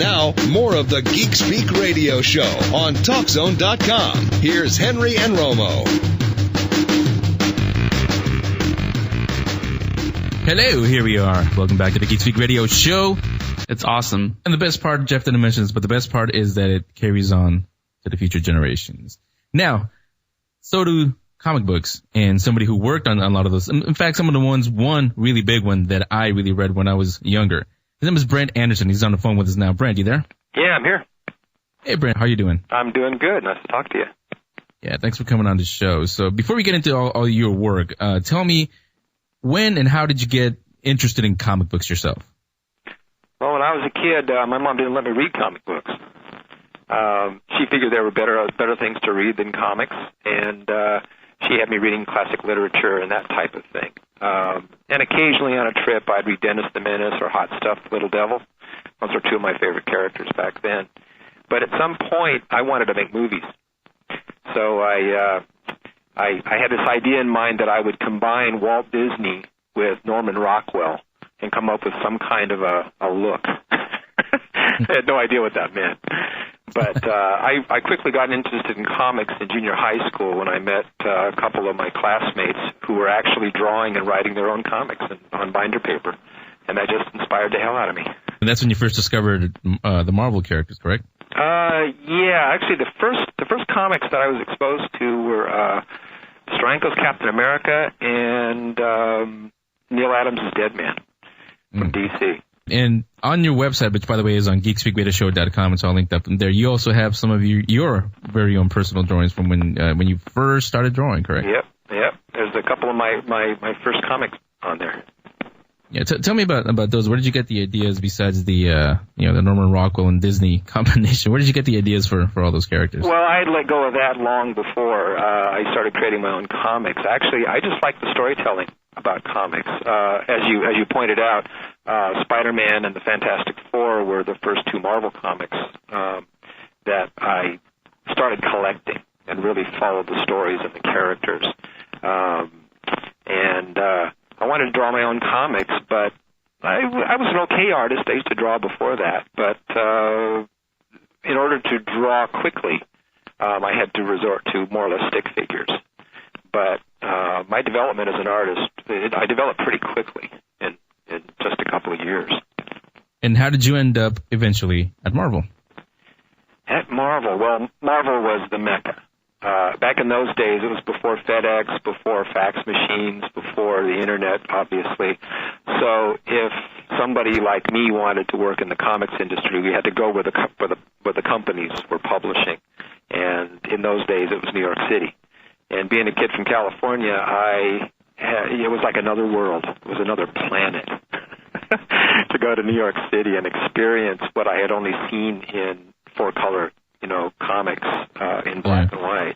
now, more of the Geek Speak radio show on TalkZone.com. Here's Henry and Romo. Hello, here we are. Welcome back to the Geek Speak radio show. It's awesome. And the best part, Jeff didn't mention this, but the best part is that it carries on to the future generations. Now, so do comic books, and somebody who worked on a lot of those. In fact, some of the ones, one really big one that I really read when I was younger. His name is Brent Anderson. He's on the phone with us now. Brent, you there? Yeah, I'm here. Hey, Brent, how you doing? I'm doing good. Nice to talk to you. Yeah, thanks for coming on the show. So before we get into all your work, tell me, when and how did you get interested in comic books yourself? Well, when I was a kid, my mom didn't let me read comic books. She figured there were better things to read than comics, and she had me reading classic literature and that type of thing. And occasionally on a trip, I'd read Dennis the Menace or Hot Stuff, Little Devil. Those are two of my favorite characters back then. But at some point, I wanted to make movies. So I had this idea in mind that I would combine Walt Disney with Norman Rockwell and come up with some kind of a look. I had no idea what that meant. But I quickly got interested in comics in junior high school when I met a couple of my classmates who were actually drawing and writing their own comics on binder paper. And that just inspired the hell out of me. And that's when you first discovered the Marvel characters, correct? Yeah, actually the first comics that I was exposed to were Steranko's Captain America and Neil Adams' Dead Man from DC. And on your website, which, by the way, is on geekspeakradioshow.com, it's all linked up in there, you also have some of your very own personal drawings from when you first started drawing, correct? Yep. There's a couple of my first comics on there. Yeah, tell me about those. Where did you get the ideas besides the the Norman Rockwell and Disney combination? Where did you get the ideas for all those characters? Well, I had let go of that long before I started creating my own comics. Actually, I just like the storytelling about comics. As you pointed out, Spider-Man and the Fantastic Four were the first two Marvel comics that I started collecting and really followed the stories and the characters. I wanted to draw my own comics, but I was an okay artist. I used to draw before that, but in order to draw quickly, I had to resort to more or less stick figures. But my development as an artist, I developed pretty quickly in just a couple of years. And how did you end up eventually at Marvel? At Marvel, well, Marvel was the mecca. Back in those days, it was before FedEx, before fax machines, before the Internet, obviously. So if somebody like me wanted to work in the comics industry, we had to go where the companies were publishing. And in those days, it was New York City. And being a kid from California, it was like another world. It was another planet to go to New York City and experience what I had only seen in four-color comics in black and white.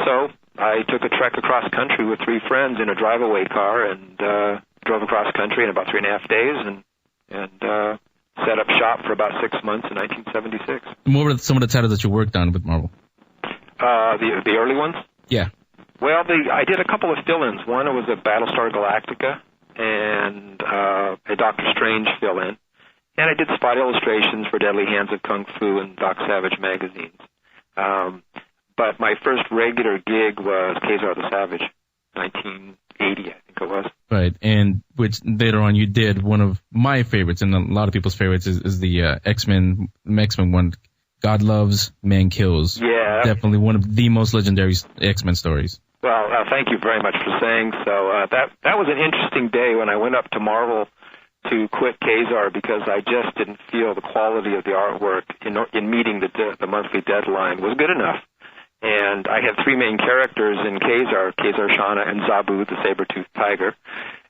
So I took a trek across country with three friends in a drive-away car and drove across country in about 3.5 days and set up shop for about 6 months in 1976. And what were some of the titles that you worked on with Marvel? The early ones? Yeah. Well, I did a couple of fill-ins. One was a Battlestar Galactica and a Doctor Strange fill-in. And I did spot illustrations for Deadly Hands of Kung Fu and Doc Savage magazines. But my first regular gig was Kazar the Savage, 1980, I think it was. Right, and which later on you did one of my favorites, and a lot of people's favorites, is the X-Men one, God Loves, Man Kills. Yeah. Definitely one of the most legendary X-Men stories. Well, thank you very much for saying so. That was an interesting day when I went up to Marvel to quit Kazar because I just didn't feel the quality of the artwork in meeting the monthly deadline was good enough. And I had three main characters in Kazar Shana, and Zabu, the saber-toothed tiger.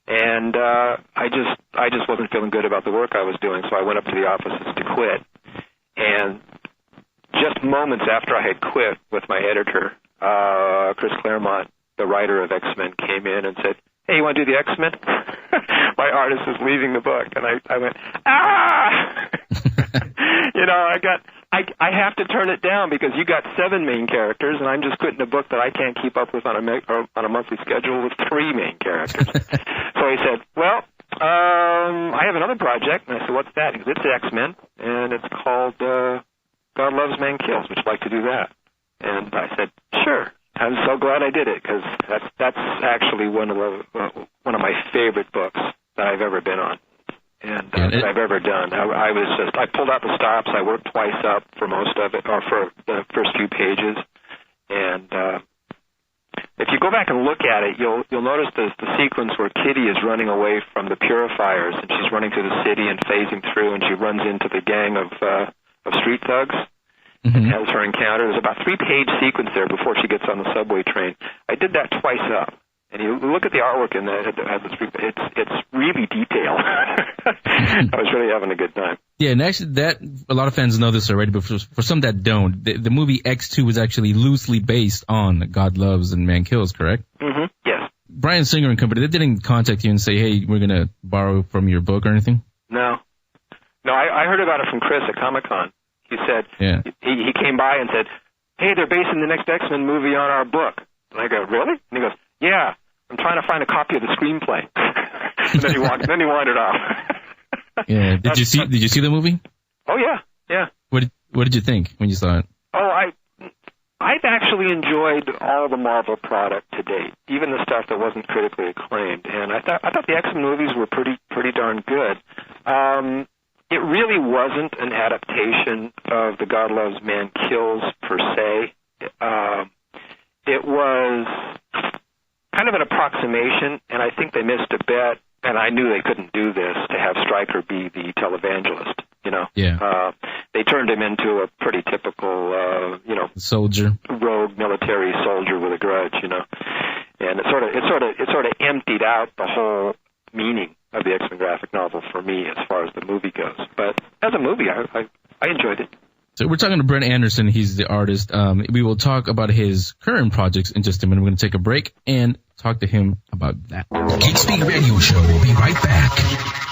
And I just wasn't feeling good about the work I was doing, so I went up to the offices to quit. And just moments after I had quit with my editor, Chris Claremont, the writer of X-Men, came in and said, "Hey, you want to do the X-Men?" My artist is leaving the book, and I went, ah! I have to turn it down because you got 7 main characters, and I'm just quitting a book that I can't keep up with on a monthly schedule with 3 main characters. So he said, well, I have another a project. And I said, what's that? He goes, it's X-Men, and it's called God Loves, Man Kills. Would you like to do that? And I said, sure. I'm so glad I did it, because that's actually one of my favorite books that I've ever been on, and that I've ever done. I pulled out the stops. I worked twice up for most of it, or for the first few pages. And if you go back and look at it, you'll notice the sequence where Kitty is running away from the purifiers, and she's running through the city and phasing through, and she runs into the gang of street thugs. And has her encounter. There's about 3-page sequence there before she gets on the subway train. I did that twice up. And you look at the artwork in that, it's really detailed. I was really having a good time. Yeah, and actually a lot of fans know this already, but for some that don't, the movie X2 was actually loosely based on God Loves and Man Kills, correct? Mm-hmm, yes. Bryan Singer and company, they didn't contact you and say, hey, we're going to borrow from your book or anything? No, I heard about it from Chris at Comic-Con. He said, he came by and said, hey, they're basing the next X-Men movie on our book. And I go, really? And he goes, yeah, I'm trying to find a copy of the screenplay. And then he wandered off. Yeah. Did you see the movie? Oh, yeah. What did you think when you saw it? Oh, I've actually enjoyed all the Marvel product to date, even the stuff that wasn't critically acclaimed. And I thought the X-Men movies were pretty darn good. It really wasn't an adaptation of the God Loves, Man Kills per se. It was kind of an approximation, and I think they missed a bet, and I knew they couldn't do this, to have Stryker be the televangelist, you know. Yeah. They turned him into a pretty typical, soldier, rogue military soldier with a grudge, you know. And it sort of emptied out the whole meaning of the X-Men graphic novel for me as far as the movie goes. But as a movie, I enjoyed it. So we're talking to Brent Anderson. He's the artist. We will talk about his current projects in just a minute. We're going to take a break and talk to him about that. Geek Speak Radio Show will be right back.